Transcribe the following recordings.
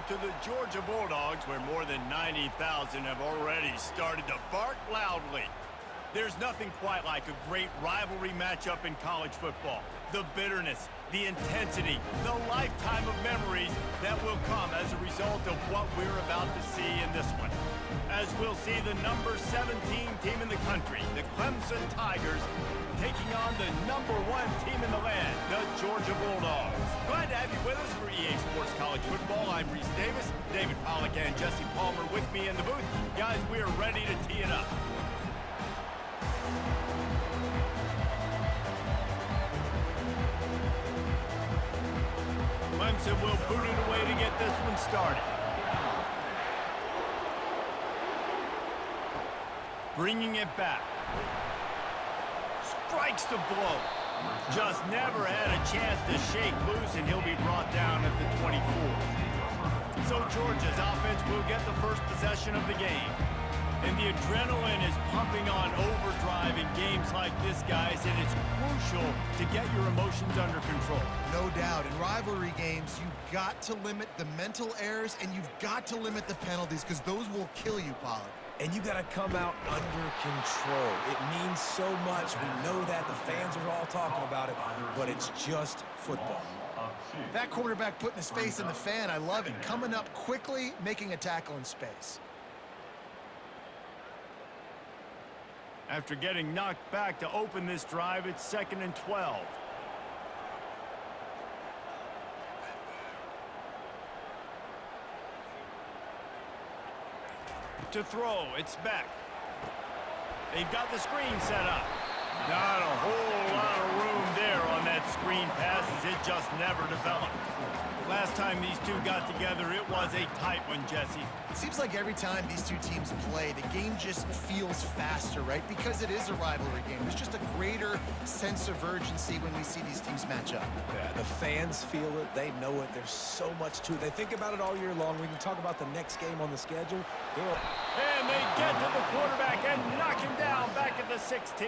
to the Georgia Bulldogs, where more than 90,000 have already started to bark loudly. There's nothing quite like a great rivalry matchup in college football. The bitterness, the intensity, the lifetime of memories that will come as a result of what we're about to see in this one. As we'll see the number 17 team in the country, the Clemson Tigers, taking on the number 1 team in the land, the Georgia Bulldogs. Glad to have you with us for EA Sports College Football. I'm Reese Davis, David Pollack and Jesse Palmer with me in the booth. Guys, we are ready to tee it up. Clemson will boot it away to get this one started. Bringing it back. Strikes the blow. Just never had a chance to shake loose, and he'll be brought down at the 24. So Georgia's offense will get the first possession of the game. And the adrenaline is pumping on overdrive in games like this, guys, and it's crucial to get your emotions under control. No doubt. In rivalry games, you've got to limit the mental errors, and you've got to limit the penalties, because those will kill you, Pollard. And you got to come out under control. It means so much. We know that. The fans are all talking about it, but it's just football. That quarterback putting his face in the fan, I love it. Coming up quickly, making a tackle in space. After getting knocked back to open this drive, it's 2nd and 12. To throw, it's Beck. They've got the screen set up. Not a whole lot of room there on that screen pass, as it just never developed. Last time these two got together, it was a tight one, Jesse. It seems like every time these two teams play, the game just feels faster, right? Because it is a rivalry game. There's just a greater sense of urgency when we see these teams match up. Yeah, the fans feel it. They know it. There's so much to it. They think about it all year long. We can talk about the next game on the schedule. And they get to the quarterback and knock him down back at the 16.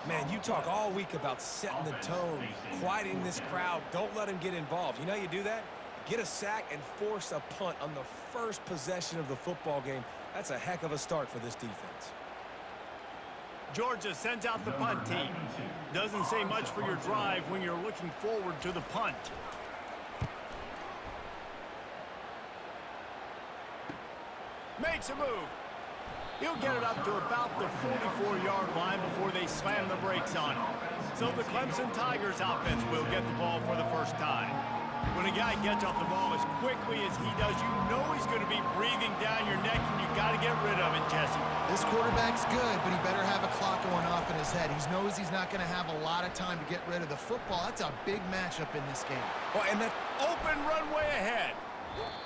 Man, you talk all week about setting the tone, quieting this crowd. Don't let him get involved. You know how you do that? Get a sack and force a punt on the first possession of the football game. That's a heck of a start for this defense. Georgia sends out the punt team. Doesn't say much for your drive when you're looking forward to the punt. Makes a move. He'll get it up to about the 44-yard line before they slam the brakes on him. So the Clemson Tigers offense will get the ball for the first time. When a guy gets off the ball as quickly as he does, you know he's going to be breathing down your neck, and you got to get rid of it, Jesse. This quarterback's good, but he better have a clock going off in his head. He knows he's not going to have a lot of time to get rid of the football. That's a big matchup in this game. Well, and that open runway ahead.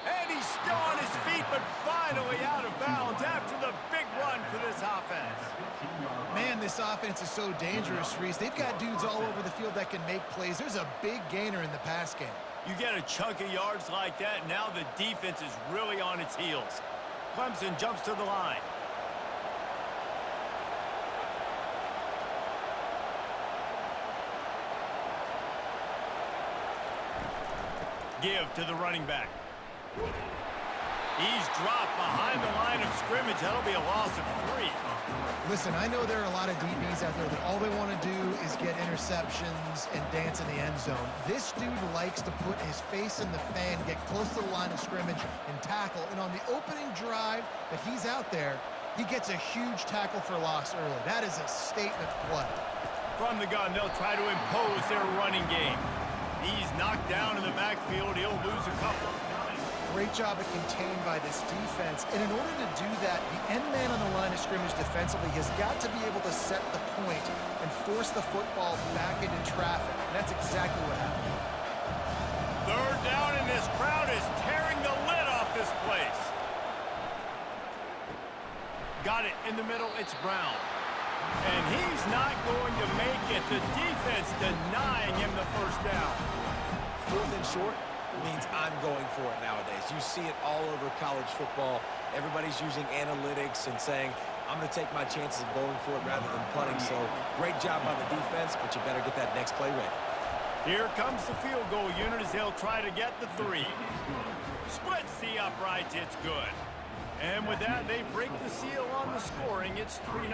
And he's still on his feet, but finally out of bounds after the big run for this offense. Man, this offense is so dangerous, Reese. They've got dudes all over the field that can make plays. There's a big gainer in the pass game. You get a chunk of yards like that, now the defense is really on its heels. Clemson jumps to the line. Give to the running back. He's dropped behind the line of scrimmage. That'll be a loss of 3. Listen, I know there are a lot of DBs out there that all they want to do is get interceptions and dance in the end zone. This dude likes to put his face in the fan, get close to the line of scrimmage, and tackle. And on the opening drive that he's out there, he gets a huge tackle for loss early. That is a statement play. From the gun, they'll try to impose their running game. He's knocked down in the backfield. He'll lose a couple. Great job at contained by this defense. And in order to do that, the end man on the line of scrimmage defensively has got to be able to set the point and force the football back into traffic. And that's exactly what happened. 3rd down, and this crowd is tearing the lid off this place. Got it in the middle. It's Brown. And he's not going to make it. The defense denying him the first down. 4th and short means I'm going for it nowadays. You see it all over college football. Everybody's using analytics and saying, I'm going to take my chances of going for it rather than punting. So great job by the defense, but you better get that next play ready. Here comes the field goal unit as they'll try to get the 3. uprights, it's good. And with that, they break the seal on the scoring. It's 3-0.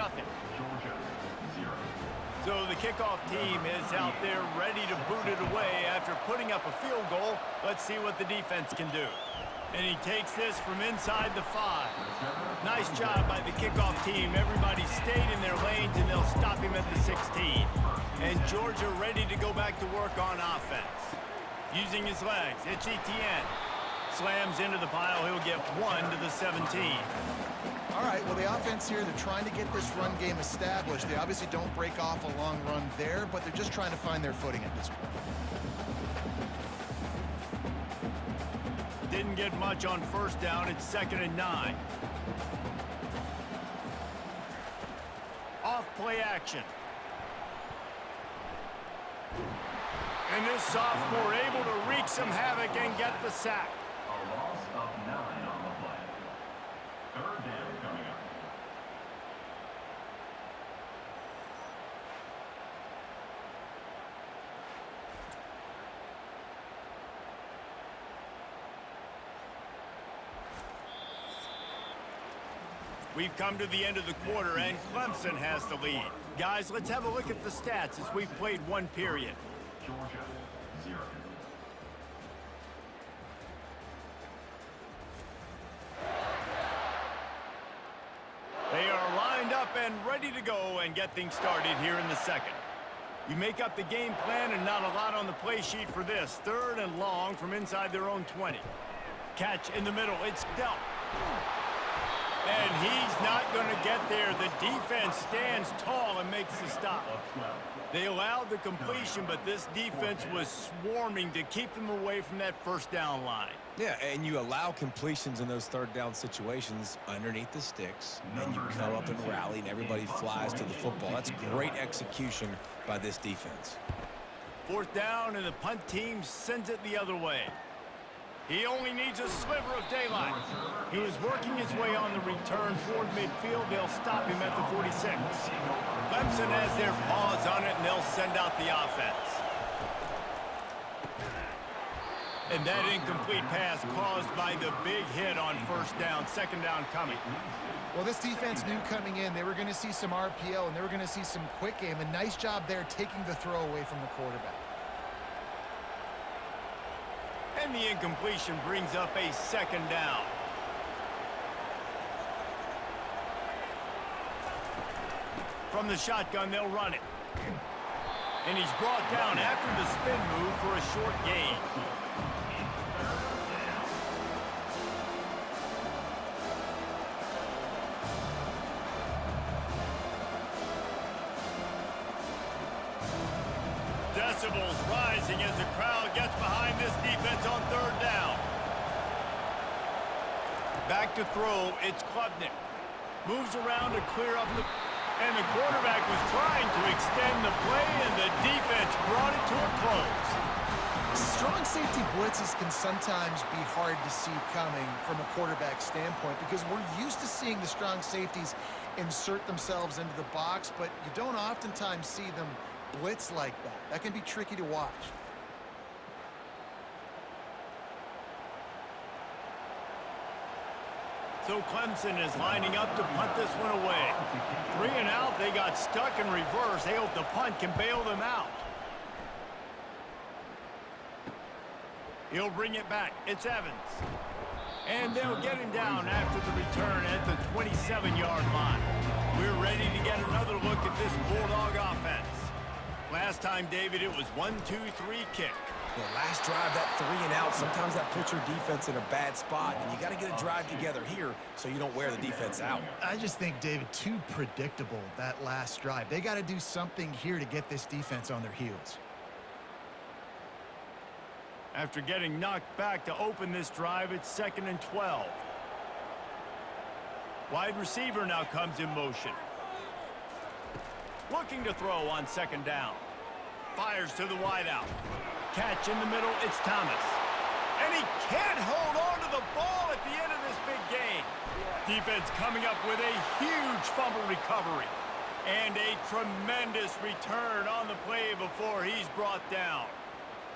So the kickoff team is out there ready to boot it away after putting up a field goal. Let's see what the defense can do. And he takes this from inside the 5. Nice job by the kickoff team. Everybody stayed in their lanes, and they'll stop him at the 16. And Georgia ready to go back to work on offense. Using his legs, it's Etienne. Slams into the pile. He'll get 1 to the 17. All right, well, the offense here, they're trying to get this run game established. They obviously don't break off a long run there, but they're just trying to find their footing at this point. Didn't get much on first down. It's 2nd and 9. Off play action. And this sophomore able to wreak some havoc and get the sack. A loss of 9 on the play. 3rd down coming up. We've come to the end of the quarter, and Clemson has the lead. Guys, let's have a look at the stats as we've played 1 period. Georgia, 0. They are lined up and ready to go and get things started here in the 2nd. You make up the game plan and not a lot on the play sheet for this. 3rd and long from inside their own 20. Catch in the middle. It's dealt. And he's not going to get there. The defense stands tall and makes the stop. They allowed the completion, but this defense was swarming to keep them away from that first down line. Yeah, and you allow completions in those 3rd down situations underneath the sticks, and you come up and rally, and everybody flies to the football. That's great execution by this defense. 4th down, and the punt team sends it the other way. He only needs a sliver of daylight. He was working his way on the return toward midfield. They'll stop him at the 46. Clemson has their paws on it, and they'll send out the offense. And that incomplete pass caused by the big hit on first down. 2nd down coming. Well, this defense knew coming in they were going to see some RPO, and they were going to see some quick game. A nice job there taking the throw away from the quarterback. And the incompletion brings up a 2nd down. From the shotgun, they'll run it. And he's brought down after the spin move for a short gain. Decibels rising as the crowd gets behind this defense on 3rd down. Back to throw, it's Klubnik. Moves around to clear up the... And the quarterback was trying to extend the play, and the defense brought it to a close. Strong safety blitzes can sometimes be hard to see coming from a quarterback standpoint because we're used to seeing the strong safeties insert themselves into the box, but you don't oftentimes see them blitz like that. That can be tricky to watch. So Clemson is lining up to punt this one away. 3 and out, they got stuck in reverse. They hope the punt can bail them out. He'll bring it back. It's Evans. And they'll get him down after the return at the 27-yard line. We're ready to get another look at this Bulldog offense. Last time, David, it was 1-2-3 kick. The last drive, that 3 and out, sometimes that puts your defense in a bad spot, and you got to get a drive together here so you don't wear the defense out. I just think, David, too predictable, that last drive. They got to do something here to get this defense on their heels. After getting knocked back to open this drive, it's 2nd and 12. Wide receiver now comes in motion. Looking to throw on 2nd down. Fires to the wideout. Catch in the middle, it's Thomas. And he can't hold on to the ball at the end of this big game. Defense coming up with a huge fumble recovery. And a tremendous return on the play before he's brought down.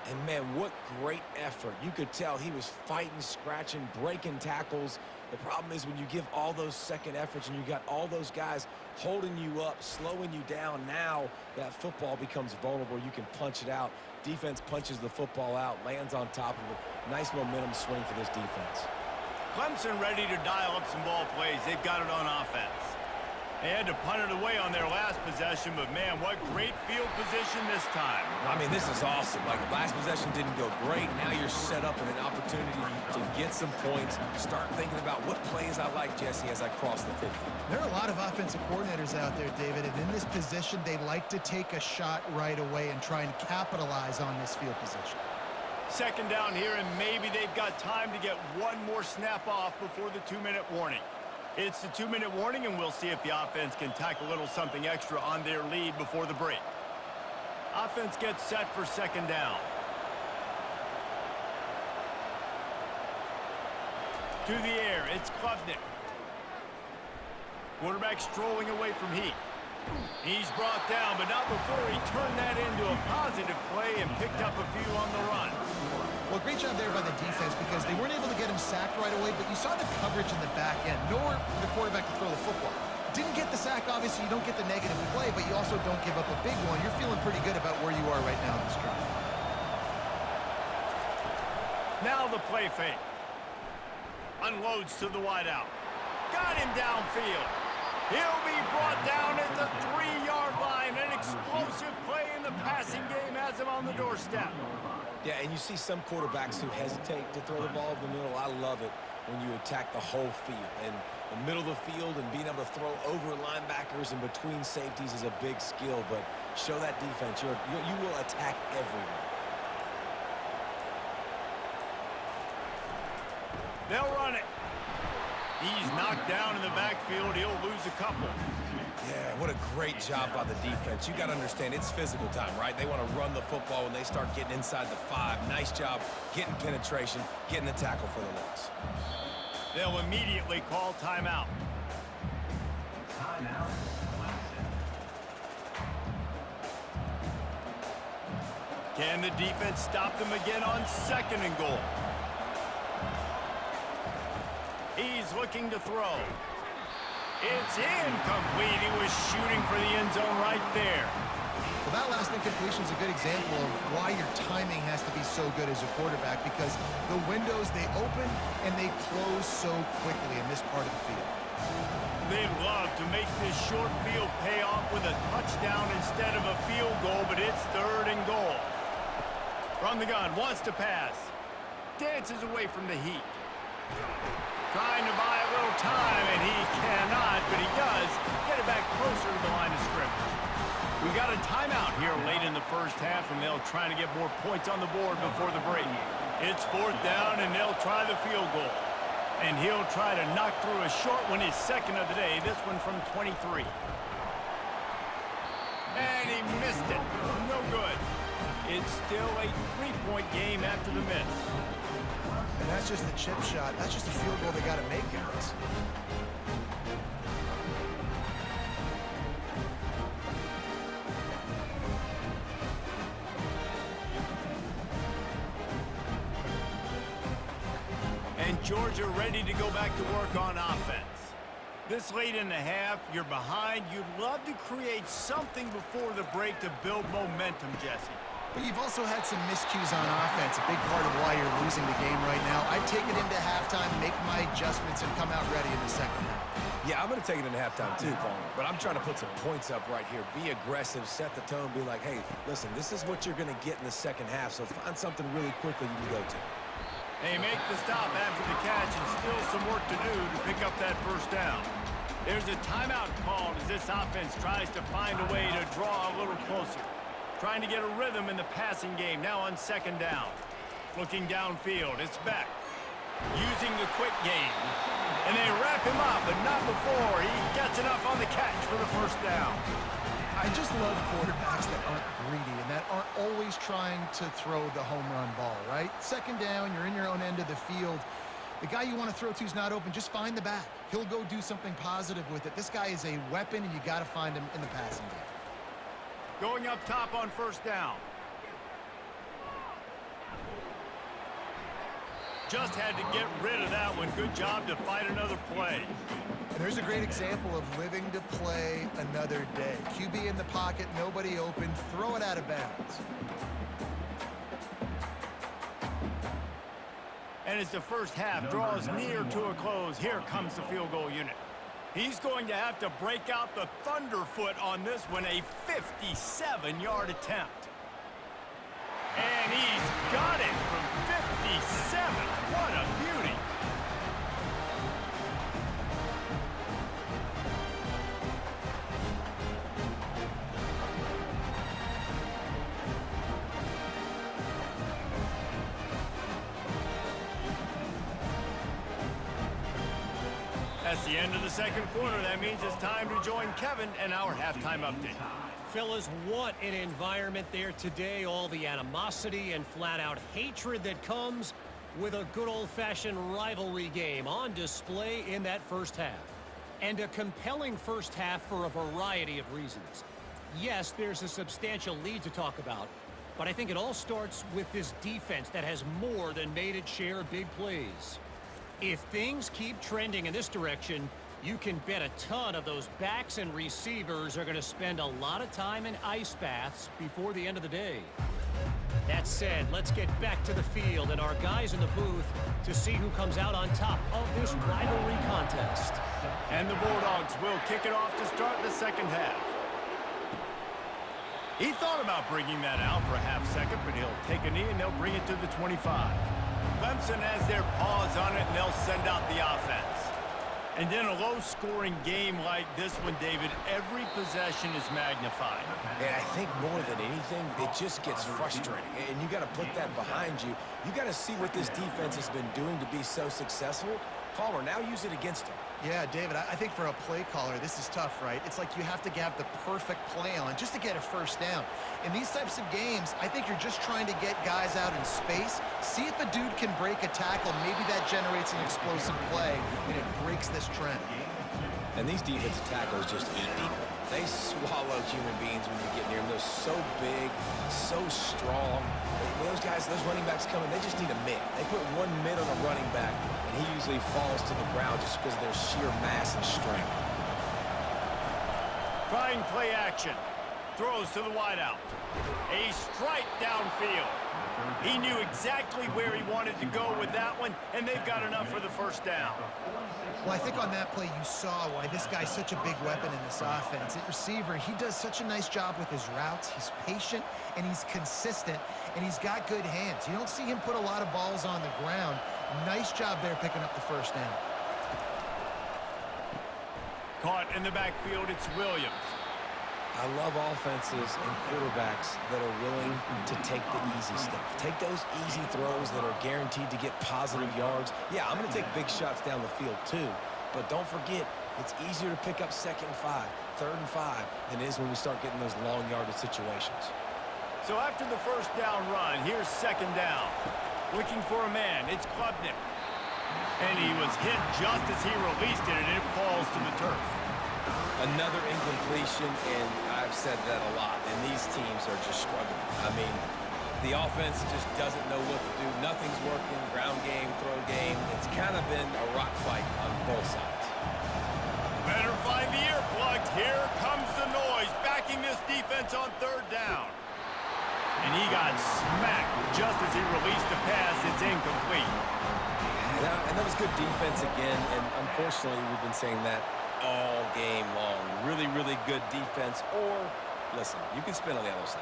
And, man, what great effort. You could tell he was fighting, scratching, breaking tackles. The problem is when you give all those second efforts and you got all those guys holding you up, slowing you down, now that football becomes vulnerable. You can punch it out. Defense punches the football out, lands on top of it. Nice momentum swing for this defense. Clemson ready to dial up some ball plays. They've got it on offense. They had to punt it away on their last possession, but, man, what great field position this time. I mean, this is awesome. Like, last possession didn't go great. Now you're set up in an opportunity to get some points. Start thinking about what plays I like, Jesse, as I cross the 50. There are a lot of offensive coordinators out there, David, and in this position, they like to take a shot right away and try and capitalize on this field position. Second down here, and maybe they've got time to get one more snap off before the 2-minute warning. It's the 2-minute warning, and we'll see if the offense can tack a little something extra on their lead before the break. Offense gets set for second down. To the air, it's Klubnik. Quarterback strolling away from Heat. He's brought down, but not before he turned that into a positive play and picked up a few on the run. Well, great job there by the defense because they weren't able to get him sacked right away, but you saw the coverage in the back end. Nowhere for the quarterback to throw the football. Didn't get the sack, obviously. You don't get the negative play, but you also don't give up a big one. You're feeling pretty good about where you are right now in this drive. Now the play fake. Unloads to the wideout. Got him downfield. He'll be brought down at the 3-yard line. An explosive play in the passing game has him on the doorstep. Yeah, and you see some quarterbacks who hesitate to throw the ball in the middle. I love it when you attack the whole field. And the middle of the field and being able to throw over linebackers and between safeties is a big skill. But show that defense. You will attack everywhere. They'll run it. He's knocked down in the backfield. He'll lose a couple. Yeah, what a great job by the defense. You got to understand, it's physical time, right? They want to run the football when they start getting inside the 5. Nice job getting penetration, getting the tackle for the loss. They'll immediately call timeout. Timeout. Can the defense stop them again on 2nd and goal? He's looking to throw. It's incomplete. He was shooting for the end zone right there. Well, that last incompletion is a good example of why your timing has to be so good as a quarterback because the windows, they open and they close so quickly in this part of the field. They'd love to make this short field pay off with a touchdown instead of a field goal, but it's 3rd and goal. From the gun, wants to pass. Dances away from the Heat. Trying to buy a little time, and he cannot, but he does get it back closer to the line of scrimmage. We've got a timeout here late in the first half, and they'll try to get more points on the board before the break. It's 4th down, and they'll try the field goal. And he'll try to knock through a short one, his 2nd of the day, this one from 23. And he missed it. No good. It's still a 3-point game after the miss. And that's just the chip shot. That's just a field goal they got to make, guys. And Georgia ready to go back to work on offense. This late in the half, you're behind. You'd love to create something before the break to build momentum, Jesse. But you've also had some miscues on offense, a big part of why you're losing the game right now. I'd take it into halftime, make my adjustments, and come out ready in the second half. Yeah, I'm going to take it into halftime too, Paul. But I'm trying to put some points up right here. Be aggressive, set the tone, be like, hey, listen, this is what you're going to get in the second half, so find something really quickly you can go to. They make the stop after the catch and still some work to do to pick up that 1st down. There's a timeout called as this offense tries to find a way to draw a little closer. Trying to get a rhythm in the passing game, now on 2nd down. Looking downfield, it's Beck. Using the quick game. And they wrap him up, but not before he gets enough on the catch for the 1st down. I just love quarterbacks that aren't greedy and that aren't always trying to throw the home run ball, right? 2nd down, you're in your own end of the field. The guy you want to throw to is not open. Just find the back. He'll go do something positive with it. This guy is a weapon, and you got to find him in the passing game. Going up top on 1st down. Just had to get rid of that one. Good job to fight another play. And there's a great example of living to play another day. QB in the pocket, nobody open, throw it out of bounds. And as the first half draws near to a close, here comes the field goal unit. He's going to have to break out the thunderfoot on this one, a 57-yard attempt. And he's got it from 57. What a beauty. That's the end of the second quarter. That means it's time to join Kevin and our halftime update. Fellas, what an environment there today. All the animosity and flat-out hatred that comes with a good old-fashioned rivalry game on display in that first half. And a compelling first half for a variety of reasons. Yes, there's a substantial lead to talk about, but I think it all starts with this defense that has more than made its share of big plays. If things keep trending in this direction, you can bet a ton of those backs and receivers are going to spend a lot of time in ice baths before the end of the day. That said, let's get back to the field and our guys in the booth to see who comes out on top of this rivalry contest. And the Bulldogs will kick it off to start the second half. He thought about bringing that out for a half second, but he'll take a knee and they'll bring it to the 25. Clemson has their paws on it, and they'll send out the offense. And in a low-scoring game like this one, David, every possession is magnified. And I think more than anything, it just gets frustrating. And you got to put that behind you. You got to see what this defense has been doing to be so successful. Caller, now use it against him. Yeah, David, I think for a play caller, this is tough, right? It's like you have to have the perfect play on just to get a first down. In these types of games, I think you're just trying to get guys out in space, see if a dude can break a tackle. Maybe that generates an explosive play, and it breaks this trend. And these defensive tackles just eat people. They swallow human beings when you get near them. They're so big, so strong. When those guys, those running backs come in, they just need a mid. They put one mid on a running back, and he usually falls to the ground just because of their sheer mass and strength. Trying play action. Throws to the wideout. A strike downfield. He knew exactly where he wanted to go with that one, and they've got enough for the first down. Well, I think on that play you saw why this guy's such a big weapon in this offense. At receiver, he does such a nice job with his routes. He's patient, and he's consistent, and he's got good hands. You don't see him put a lot of balls on the ground. Nice job there picking up the first down. Caught in the backfield, it's Williams. I love offenses and quarterbacks that are willing to take the easy stuff. Take those easy throws that are guaranteed to get positive yards. Yeah, I'm going to take big shots down the field too, but don't forget, it's easier to pick up 2nd and 5, 3rd and 5 than it is when we start getting those long yardage situations. So after the first down run, here's 2nd down. Looking for a man, it's Klubnik. And he was hit just as he released it, and it falls to the turf. Another incompletion, and I've said that a lot, and these teams are just struggling. I mean, the offense just doesn't know what to do. Nothing's working, ground game, throw game. It's kind of been a rock fight on both sides. Better find the earplugs. Here comes the noise, backing this defense on 3rd down. And he got smacked just as he released the pass. It's incomplete. And that was good defense again, and unfortunately, we've been saying that all game long. Really, really good defense. Or, listen, you can spin on the other side.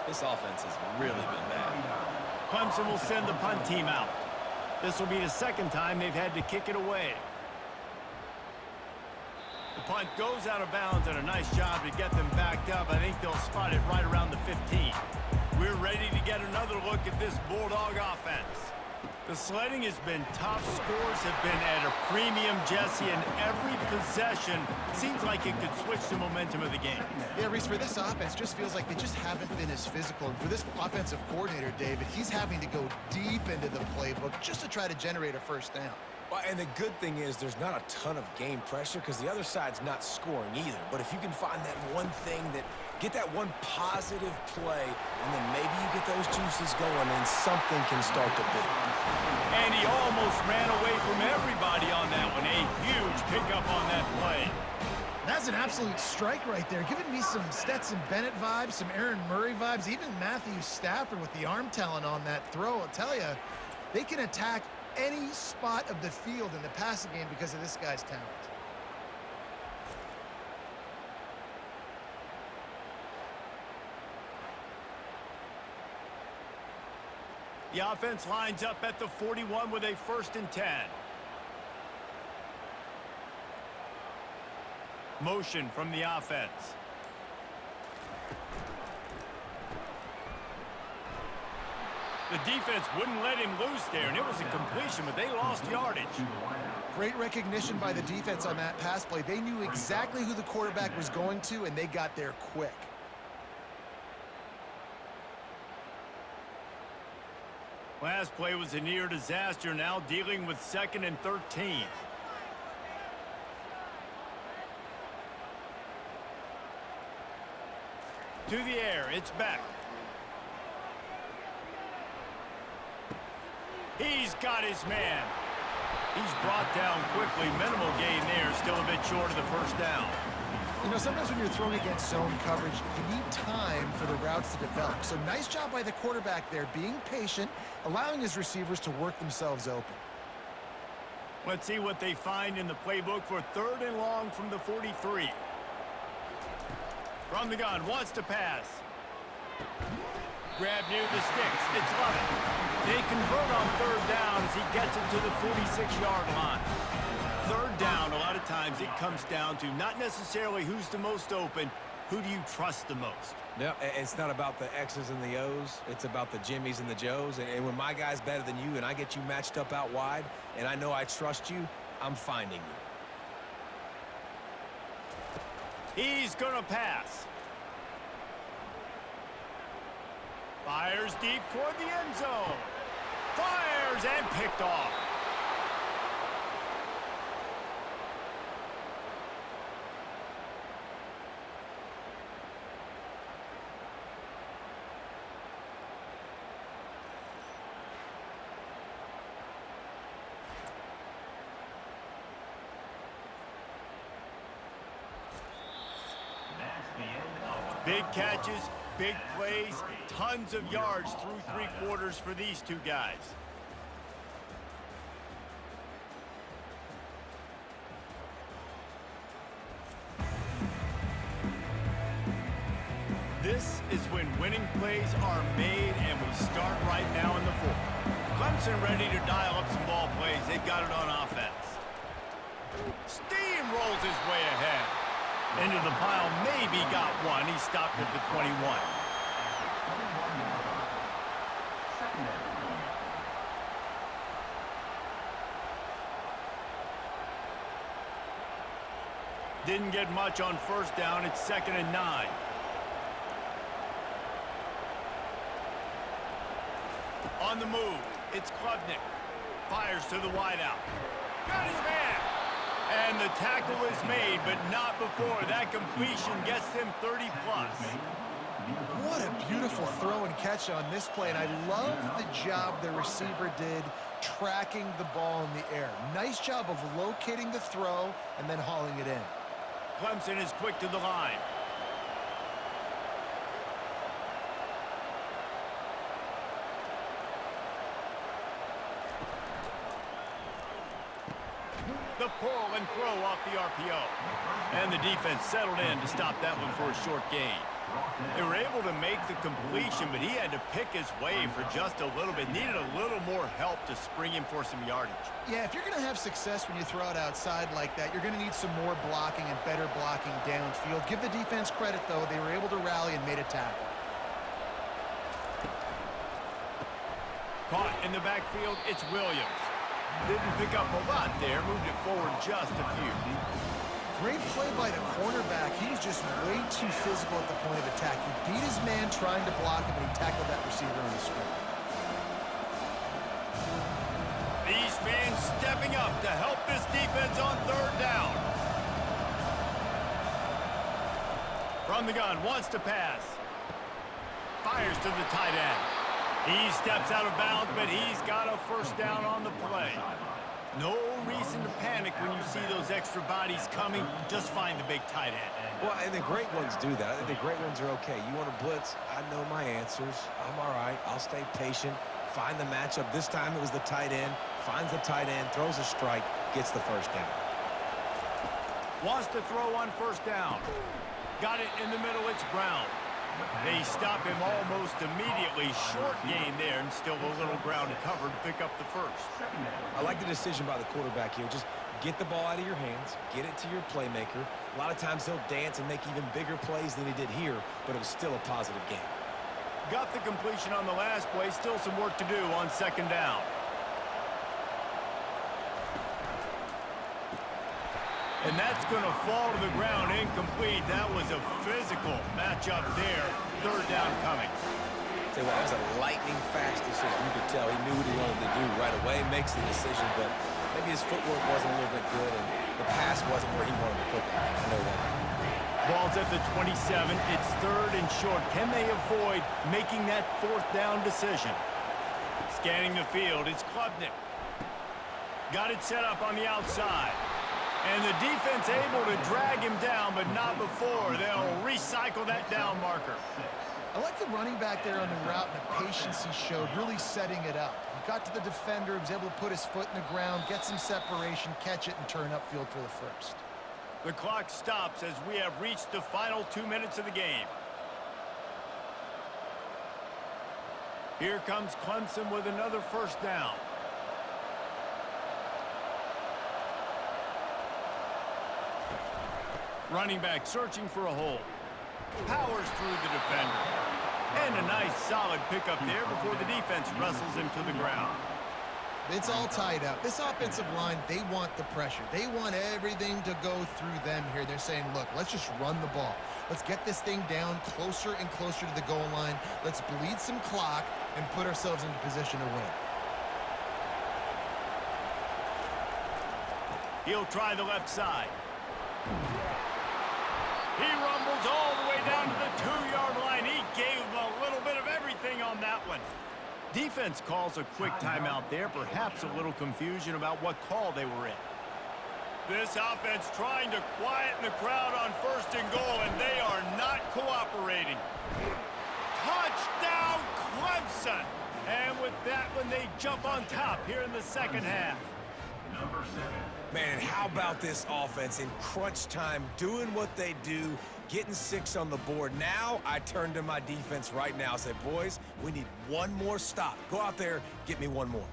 This offense has really been bad. Clemson will send the punt team out. This will be the 2nd time they've had to kick it away. The punt goes out of bounds, and a nice job to get them backed up. I think they'll spot it right around the 15. We're ready to get another look at this Bulldog offense. The sledding has been tough. Scores have been at a premium, Jesse, and every possession seems like it could switch the momentum of the game. Yeah, Reese, for this offense, just feels like they just haven't been as physical. And for this offensive coordinator, David, he's having to go deep into the playbook just to try to generate a first down. Well, and the good thing is there's not a ton of game pressure because the other side's not scoring either. But if you can find that one thing get that one positive play, and then maybe you get those juices going and something can start to build. And he almost ran away from everybody on that one. A huge pickup on that play. That's an absolute strike right there, giving me some Stetson Bennett vibes, some Aaron Murray vibes, even Matthew Stafford with the arm talent on that throw. I'll tell you, they can attack any spot of the field in the passing game because of this guy's talent. The offense lines up at the 41 with a 1st and 10. Motion from the offense. The defense wouldn't let him loose there, and it was a completion, but they lost yardage. Great recognition by the defense on that pass play. They knew exactly who the quarterback was going to, and they got there quick. Last play was a near disaster, now dealing with 2nd and 13. To the air, it's back. He's got his man. He's brought down quickly. Minimal gain there, still a bit short of the 1st down. You know, sometimes when you're throwing against zone coverage, you need time for the routes to develop. So nice job by the quarterback there, being patient, allowing his receivers to work themselves open. Let's see what they find in the playbook for 3rd and long from the 43. From the gun, wants to pass. Grab near the sticks. It's Lovett. They convert on 3rd down as he gets it to the 46-yard line. 3rd down, a lot of times it comes down to not necessarily who's the most open, who do you trust the most? No, it's not about the X's and the O's. It's about the Jimmys and the Joes. And when my guy's better than you and I get you matched up out wide and I know I trust you, I'm finding you. He's going to pass. Fires deep toward the end zone. Fires and picked off. Big catches, big plays, tons of yards through 3 quarters for these two guys. This is when winning plays are made, and we start right now in the 4th. Clemson ready to dial up some ball plays. They've got it on offense. Steamrolls his way ahead. Into the pile, maybe got one. He stopped at the 21. Didn't get much on 1st down. It's 2nd and 9. On the move, it's Klubnik. Fires to the wideout. Got his man. And the tackle is made, but not before. That completion gets them 30-plus. What a beautiful throw and catch on this play, and I love the job the receiver did tracking the ball in the air. Nice job of locating the throw and then hauling it in. Clemson is quick to the line. The pull and throw off the RPO. And the defense settled in to stop that one for a short gain. They were able to make the completion, but he had to pick his way for just a little bit. Needed a little more help to spring him for some yardage. Yeah, if you're going to have success when you throw it outside like that, you're going to need some more blocking and better blocking downfield. Give the defense credit, though. They were able to rally and made a tackle. Caught in the backfield, it's Williams. Didn't pick up a lot there, moved it forward just a few. Great play by the cornerback. He was just way too physical at the point of attack. He beat his man trying to block him, and he tackled that receiver on the screen. These fans stepping up to this defense on third down. From the gun, wants to pass. Fires to the tight end. He steps out of bounds, but he's got a first down on the play. No reason to panic when you see those extra bodies coming. Just find the big tight end. Well, and the great ones do that. I think the great ones are okay. You want to blitz? I know my answers. I'm all right. I'll stay patient. Find the matchup. This time it was the tight end. Finds the tight end, throws a strike, gets the first down. Wants to throw on first down. Got it in the middle. It's Brown. They stop him almost immediately. Short gain there, and still a little ground to cover to pick up the first. I like the decision by the quarterback here. Just get the ball out of your hands, get it to your playmaker. A lot of times he'll dance and make even bigger plays than he did here, but it was still a positive game. Got the completion on the last play. Still some work to do on second down. And that's going to fall to the ground incomplete. That was a physical matchup there. Third down coming. Say, well, that was a lightning fast decision. You could tell he knew what he wanted to do right away. Makes the decision, but maybe his footwork wasn't a little bit good, and the pass wasn't where he wanted to put that. I know that. Ball's at the 27. It's third and short. Can they avoid making that fourth down decision? Scanning the field, it's Klubnik. Got it set up on the outside. And the defense able to drag him down, but not before. They'll recycle that down marker. I like the running back there on the route and the patience he showed, really setting it up. He got to the defender, he was able to put his foot in the ground, get some separation, catch it, and turn upfield for the first. The clock stops as we have reached the final 2 minutes of the game. Here comes Clemson with another first down. Running back searching for a hole. Powers through the defender. And a nice solid pickup there before the defense wrestles him to the ground. It's all tied up. This offensive line, they want the pressure. They want everything to go through them here. They're saying, look, let's just run the ball. Let's get this thing down closer and closer to the goal line. Let's bleed some clock and put ourselves into position to win. He'll try the left side. He rumbles all the way down to the 2-yard line. He gave him a little bit of everything on that one. Defense calls a quick timeout there. Perhaps a little confusion about what call they were in. This offense trying to quieten the crowd on first and goal, and they are not cooperating. Touchdown, Clemson! And with that one, they jump on top here in the second half. Number 7. Man, how about this offense in crunch time, doing what they do, getting 6 on the board. Now I turn to my defense right now and say, boys, we need one more stop. Go out there, get me one more.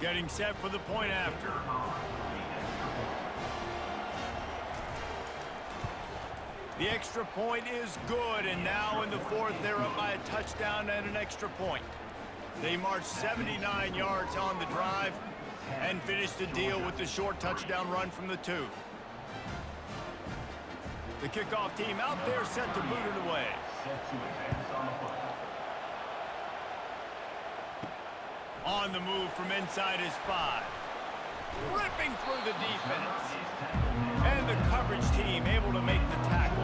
Getting set for the point after. The extra point is good, and now in the fourth, they're up by a touchdown and an extra point. They march 79 yards on the drive and finish the deal with the short touchdown run from the 2. The kickoff team out there set to boot it away. Set to advance on the football. On the move from inside his 5. Ripping through the defense. And the coverage team able to make the tackle.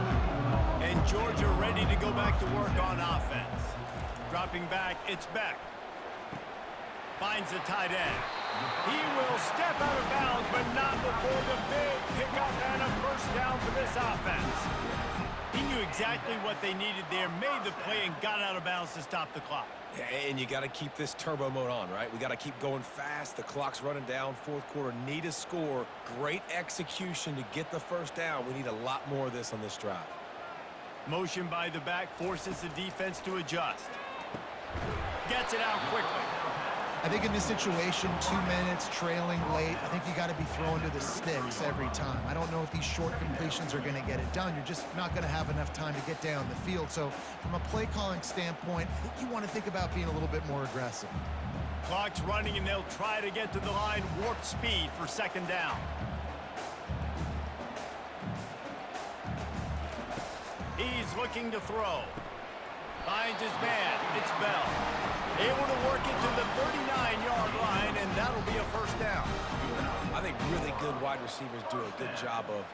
And Georgia ready to go back to work on offense. Dropping back, it's Beck. Finds the tight end. He will step out of bounds, but not before the big pickup and a first down for this offense. He knew exactly what they needed there, made the play, and got out of bounds to stop the clock. Yeah, and you got to keep this turbo mode on, right? We got to keep going fast. The clock's running down. Fourth quarter, need a score. Great execution to get the first down. We need a lot more of this on this drive. Motion by the back forces the defense to adjust. Gets it out quickly. I think in this situation, 2 minutes, trailing late, I think you got to be throwing to the sticks every time. I don't know if these short completions are going to get it done. You're just not going to have enough time to get down the field. So from a play calling standpoint, I think you want to think about being a little bit more aggressive. Clock's running, and they'll try to get to the line warp speed for second down. He's looking to throw. Finds his man. It's Bell. Able to work it to the 39-yard line, and that'll be a first down. I think really good wide receivers do a good job of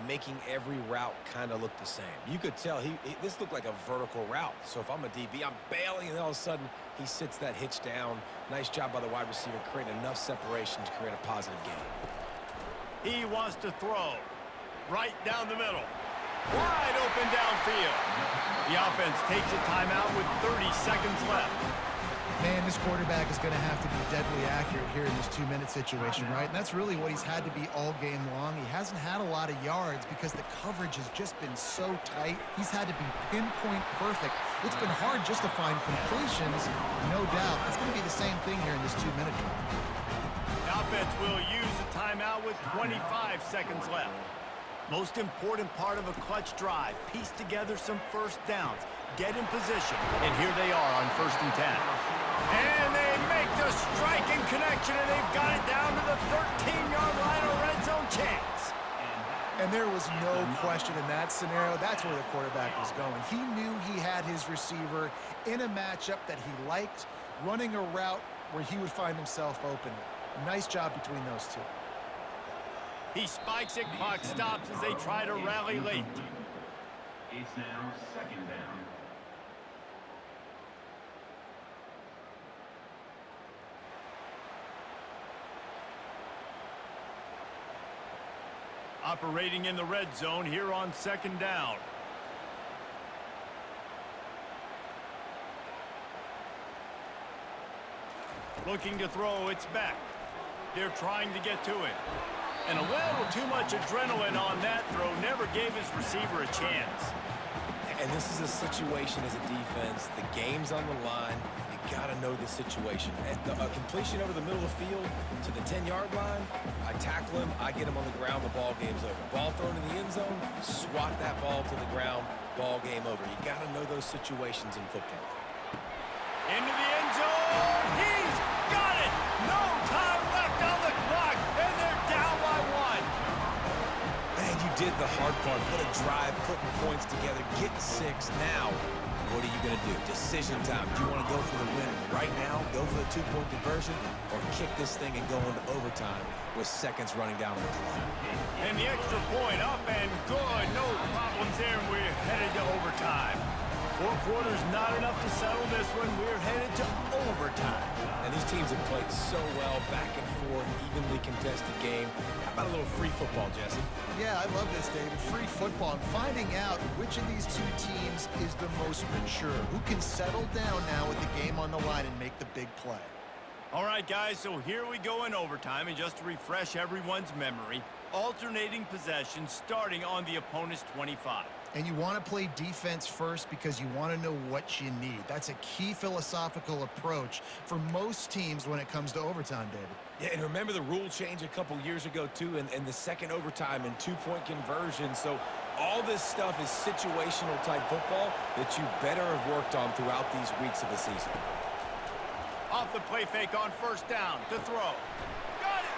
making every route kind of look the same. You could tell this looked like a vertical route. So if I'm a DB, I'm bailing, and all of a sudden he sits that hitch down. Nice job by the wide receiver creating enough separation to create a positive gain. He wants to throw right down the middle. Wide open downfield. The offense takes a timeout with 30 seconds left. Man, this quarterback is going to have to be deadly accurate here in this 2-minute situation, right? And that's really what he's had to be all game long. He hasn't had a lot of yards because the coverage has just been so tight. He's had to be pinpoint perfect. It's been hard just to find completions, no doubt. It's going to be the same thing here in this 2-minute drive. The offense will use a timeout with 25 seconds left. Most important part of a clutch drive, piece together some first downs, get in position, and here they are on 1st and 10. And they make the striking connection, and they've got it down to the 13-yard line, a red zone chance. And there was no question in that scenario. That's where the quarterback was going. He knew he had his receiver in a matchup that he liked, running a route where he would find himself open. Nice job between those two. He spikes it, clock stops as they try to rally late. It's now second down. Operating in the red zone here on 2nd down. Looking to throw, it's back. They're trying to get to it. And a little too much adrenaline on that throw never gave his receiver a chance. And this is a situation as a defense. The game's on the line. You got to know the situation. A completion over the middle of the field to the 10-yard line, I tackle him, I get him on the ground, the ball game's over. Ball thrown in the end zone, swat that ball to the ground, ball game over. You got to know those situations in football. Into the end zone. He's got it. No time left on the clock, and they're down by 1. Man, you did the hard part. Put a drive, putting points together, getting 6. Now, what are you going to do? Decision time. Do you want to go for the win right now, go for the 2-point conversion, or kick this thing and go into overtime with seconds running down on the clock? And the extra point up and good. No problems there, and we're headed to overtime. 4 quarters not enough to settle this one. We're headed to overtime. And these teams have played so well, back and forth, evenly contested game. How about a little free football, Jesse? Yeah, I love this, David. Free football. Finding out which of these two teams is the most mature. Who can settle down now with the game on the line and make the big play. All right, guys, so here we go in overtime. And just to refresh everyone's memory, alternating possession starting on the opponent's 25. And you want to play defense first because you want to know what you need. That's a key philosophical approach for most teams when it comes to overtime, David. Yeah, and remember the rule change a couple years ago, too, and the second overtime and 2-point conversion. So all this stuff is situational type football that you better have worked on throughout these weeks of the season. Off the play fake on 1st down to throw. Got it!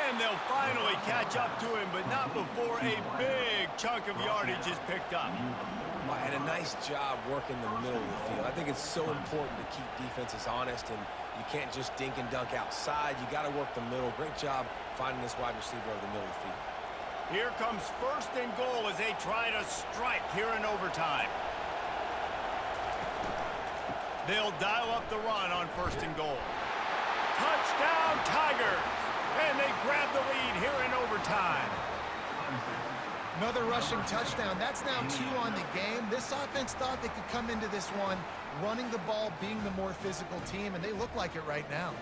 And they'll finally catch up to him, but not before a big chunk of yardage is picked up. And a nice job working the middle of the field. I think it's so important to keep defenses honest, and you can't just dink and dunk outside. You got to work the middle. Great job finding this wide receiver over the middle of the field. Here comes 1st and goal as they try to strike here in overtime. They'll dial up the run on 1st and goal. Touchdown, Tigers! And they grab the lead here in overtime. Another rushing touchdown. That's now 2 on the game. This offense thought they could come into this one running the ball, being the more physical team, and they look like it right now.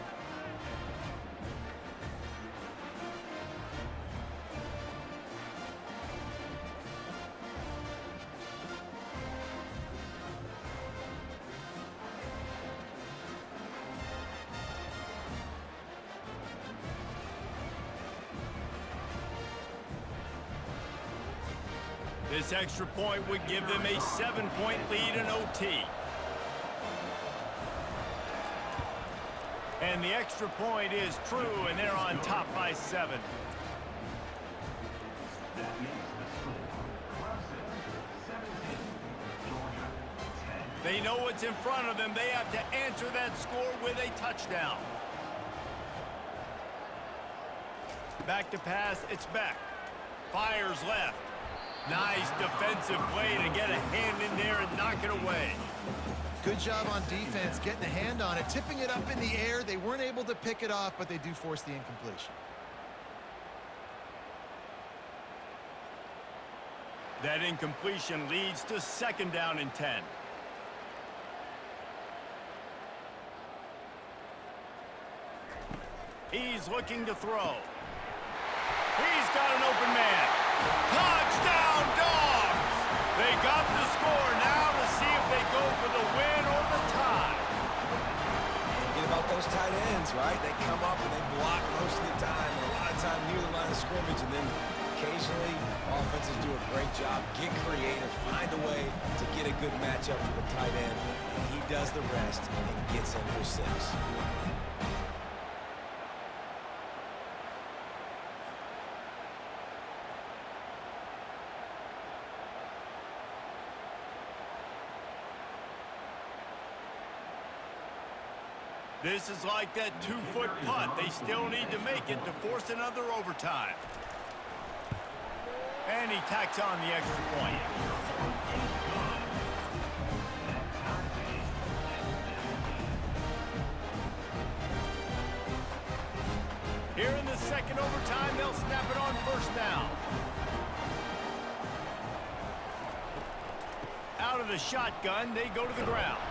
This extra point would give them a 7-point lead in OT. And the extra point is true, and they're on top by 7. That makes the score Clemson 17, Georgia 10. They know what's in front of them. They have to answer that score with a touchdown. Back to pass, it's back. Fires left. Nice defensive play to get a hand in there and knock it away. Good job on defense, getting a hand on it, tipping it up in the air. They weren't able to pick it off, but they do force the incompletion. That incompletion leads to 2nd down and 10. He's looking to throw. He's got an open man. Touchdown, Dogs! They got the score now to see if they go for the win or the tie. Forget about those tight ends, right? They come up and they block most of the time, and a lot of time near the line of scrimmage, and then occasionally offenses do a great job, get creative, find a way to get a good matchup for the tight end, and he does the rest and gets in for 6. This is like that 2-foot putt. They still need to make it to force another overtime. And he tacks on the extra point. Here in the 2nd overtime, they'll snap it on 1st down. Out of the shotgun, they go to the ground.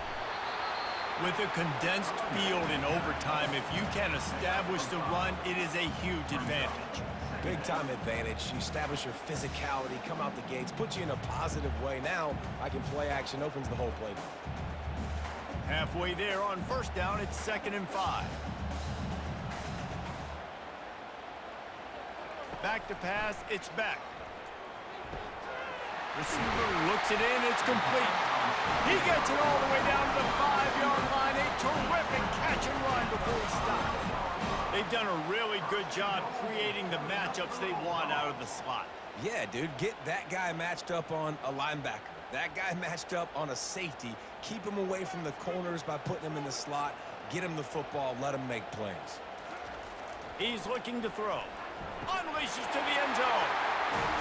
With a condensed field in overtime, if you can establish the run, it is a huge advantage. Big-time advantage. You establish your physicality, come out the gates, put you in a positive way. Now, I can play action, opens the whole playbook. Halfway there on 1st down, it's 2nd and 5. Back to pass, it's back. Receiver looks it in, it's complete. He gets it all the way down to the 5-yard line. A terrific catch and run before he stopped. They've done a really good job creating the matchups they want out of the slot. Yeah, dude, get that guy matched up on a linebacker. That guy matched up on a safety. Keep him away from the corners by putting him in the slot. Get him the football, let him make plays. He's looking to throw. Unleashes to the end zone.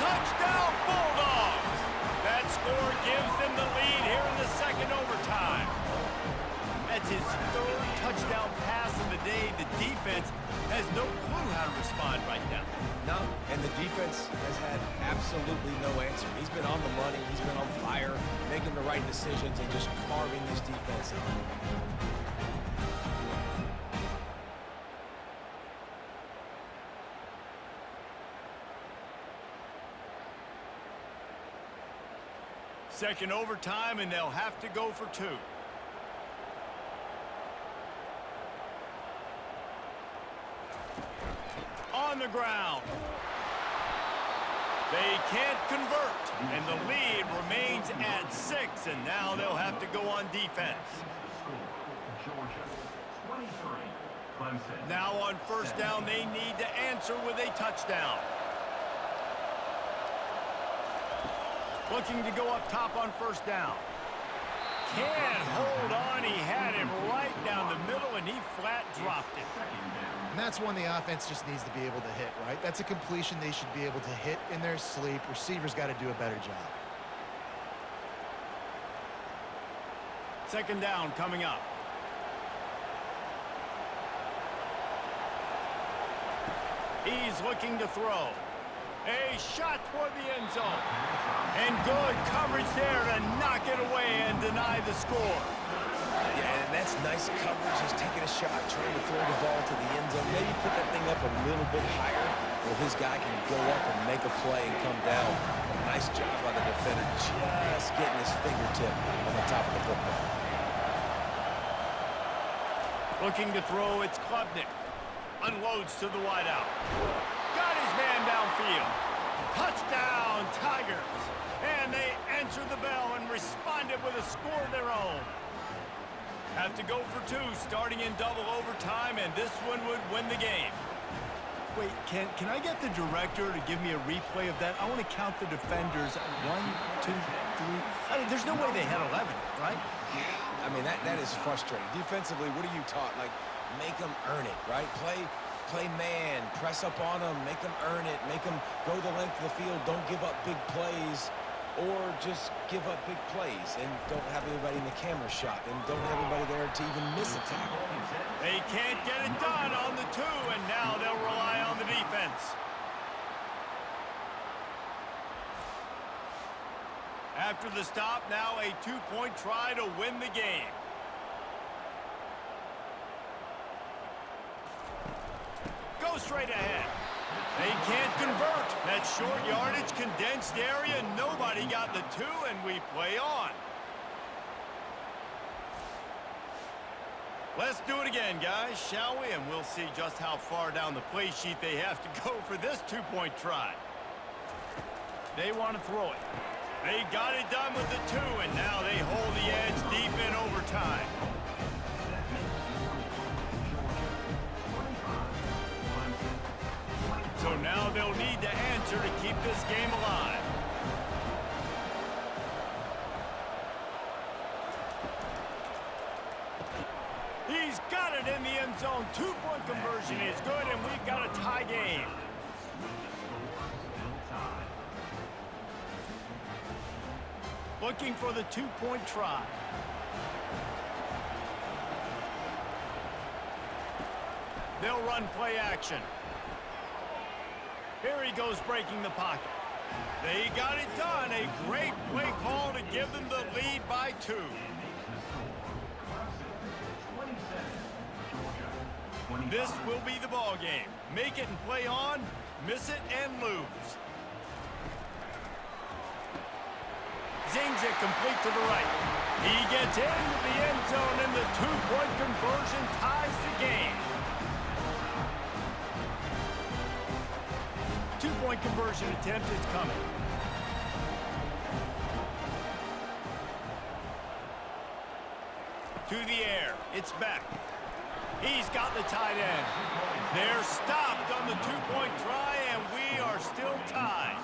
Touchdown, Bulldogs! That score gives them the lead here in the 2nd overtime. That's his 3rd touchdown pass of the day. The defense has no clue how to respond right now. No, and the defense has had absolutely no answer. He's been on the money. He's been on fire, making the right decisions and just carving this defense up. Second overtime, and they'll have to go for 2. On the ground. They can't convert, and the lead remains at 6, and now they'll have to go on defense. Georgia 23, Clemson. Now on 1st down, they need to answer with a touchdown. Looking to go up top on 1st down. Can't hold on. He had him right down the middle, and he flat dropped it. And that's one the offense just needs to be able to hit, right? That's a completion they should be able to hit in their sleep. Receivers got to do a better job. 2nd down coming up. He's looking to throw. A shot toward the end zone. And good coverage there to knock it away and deny the score. Yeah, and that's nice coverage. He's taking a shot, trying to throw the ball to the end zone. Maybe put that thing up a little bit higher where his guy can go up and make a play and come down. A nice job by the defender, just getting his fingertip on the top of the football. Looking to throw, it's Klubnik. Unloads to the wideout. Got his man downfield. Touchdown, Tigers. And they answered the bell and responded with a score of their own. Have to go for two, starting in double overtime, and this one would win the game. Wait, can I get the director to give me a replay of that? I want to count the defenders. 1, 2, 3. I mean, there's no way they had 11, right? I mean, that is frustrating. Defensively, what are you taught? Like, make them earn it, right? Play man, press up on them, make them earn it, make them go the length of the field, don't give up big plays, or just give up big plays and don't have everybody in the camera shot and don't have everybody there to even miss a tackle. They can't get it done on the two, and now they'll rely on the defense. After the stop, now a 2-point try to win the game. Go straight ahead. They can't convert. That short yardage, condensed area, nobody got the two, and we play on. Let's do it again, guys, shall we? And we'll see just how far down the play sheet they have to go for this 2-point try. They want to throw it. They got it done with the two, and now they hold the edge deep in overtime. So now they'll need to answer to keep this game alive. He's got it in the end zone. 2-point conversion is good, and we've got a tie game. Looking for the 2-point try. They'll run play action. Here he goes breaking the pocket. They got it done. A great play call to give them the lead by 2. This will be the ball game. Make it and play on, miss it and lose. Zings it complete to the right. He gets into the end zone, and the 2-point conversion ties the game. 2-point conversion attempt is coming. To the air. It's back. He's got the tight end. They're stopped on the 2-point try, and we are still tied.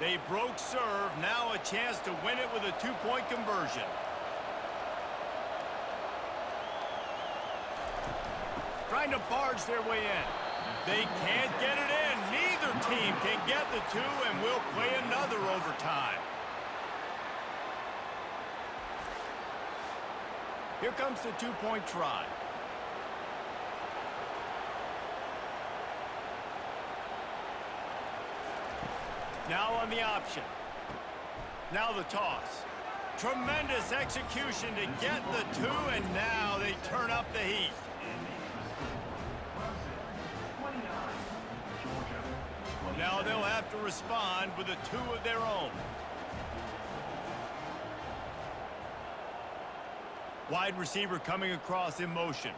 They broke serve. Now a chance to win it with a 2-point conversion. Trying to barge their way in. They can't get it in. Neither team can get the two, and we'll play another overtime. Here comes the 2-point try. Now on the option. Now the toss. Tremendous execution to get the two, and now they turn up the heat. Now they'll have to respond with a 2 of their own. Wide receiver coming across in motion.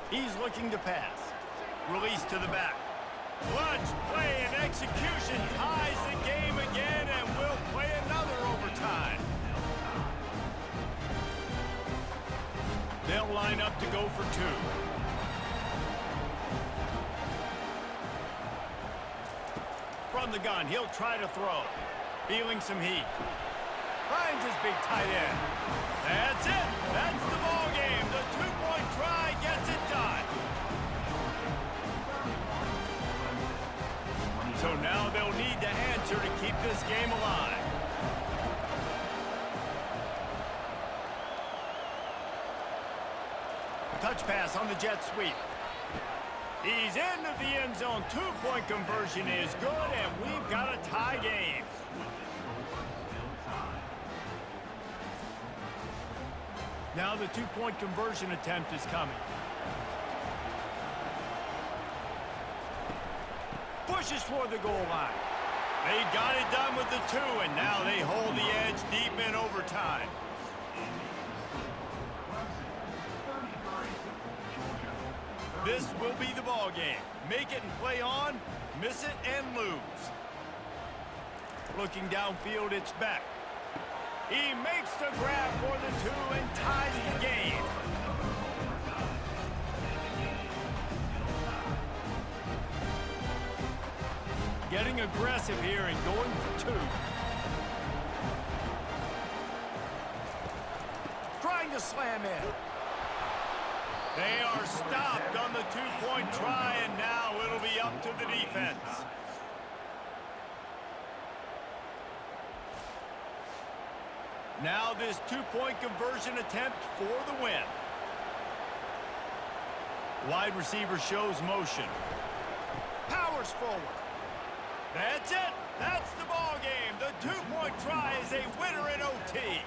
He's looking to pass. Release to the back. Clutch play and execution ties the game again, and we'll play another overtime. They'll line up to go for 2. From the gun, he'll try to throw. Feeling some heat. Finds his big tight end. That's it. That's the ball game. The 2-point try gets it done. So now they'll need to answer to keep this game alive. Touch pass on the jet sweep. He's into the end zone. 2-point conversion is good, and we've got a tie game. Now the 2-point conversion attempt is coming. Pushes for the goal line. They got it done with the 2, and now they hold the edge deep in overtime. This will be the ball game. Make it and play on, miss it and lose. Looking downfield, it's Beck. He makes the grab for the 2 and ties the game. Getting aggressive here and going for 2. Trying to slam in. They are stopped on the 2-point try, and now it'll be up to the defense. Now this 2-point conversion attempt for the win. Wide receiver shows motion. Powers forward. That's it. That's the ball game. The 2-point try is a winner in OT.